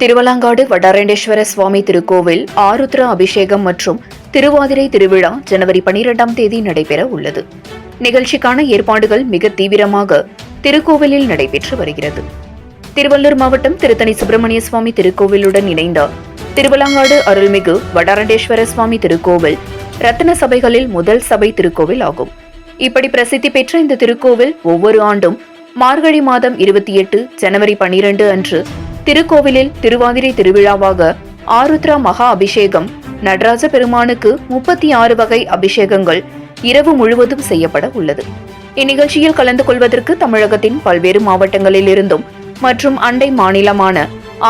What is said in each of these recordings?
திருவலங்காடு வடாரண்டேஸ்வர சுவாமி திருக்கோவில் ஆருத்ரா அபிஷேகம் மற்றும் திருவாதிரை திருவிழா ஜனவரி 12ஆம் தேதி நடைபெற உள்ளது. நிகழ்ச்சிக்கான ஏற்பாடுகள் மிக தீவிரமாக திருக்கோவிலில் நடைபெற்று வருகிறது. திருவள்ளூர் மாவட்டம் திருத்தணி சுப்பிரமணிய சுவாமி திருக்கோவிலுடன் இணைந்த திருவலங்காடு அருள்மிகு வடாரண்டேஸ்வர சுவாமி திருக்கோவில் ரத்தின சபைகளில் முதல் சபை திருக்கோவில் ஆகும். இப்படி பிரசித்தி பெற்ற இந்த திருக்கோவில் ஒவ்வொரு ஆண்டும் மார்கழி மாதம் 28 ஜனவரி 12 அன்று திருக்கோவிலில் திருவாதிரை திருவிழாவாக ஆருத்ரா மகா அபிஷேகம், நடராஜ பெருமானுக்கு 36 வகை அபிஷேகங்கள் இரவு முழுவதும் செய்யப்பட உள்ளது. இந்நிகழ்ச்சியில் கலந்து கொள்வதற்கு தமிழகத்தின் பல்வேறு மாவட்டங்களில் இருந்தும் மற்றும் அண்டை மாநிலமான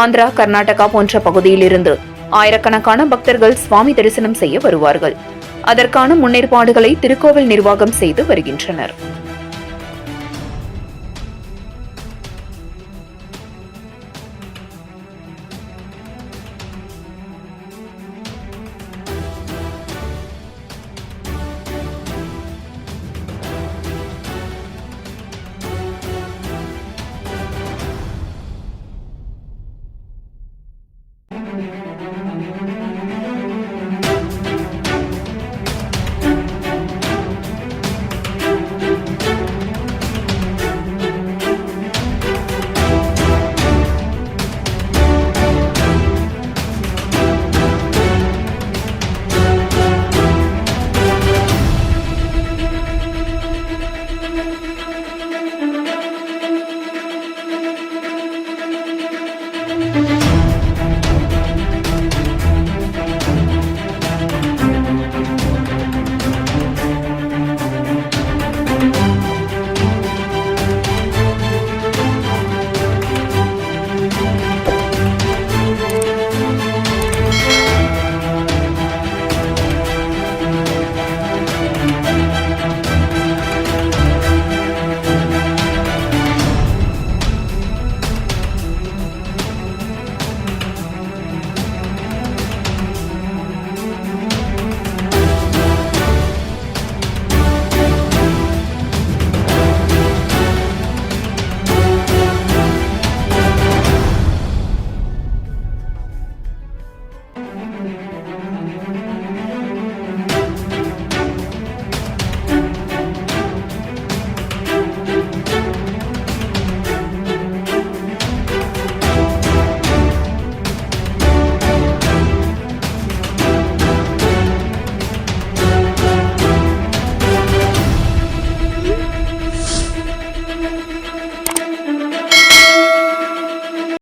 ஆந்திரா, கர்நாடகா போன்ற பகுதியிலிருந்து ஆயிரக்கணக்கான பக்தர்கள் சுவாமி தரிசனம் செய்ய வருவார்கள். அதற்கான முன்னேற்பாடுகளை திருக்கோவில் நிர்வாகம் செய்து வருகின்றனர்.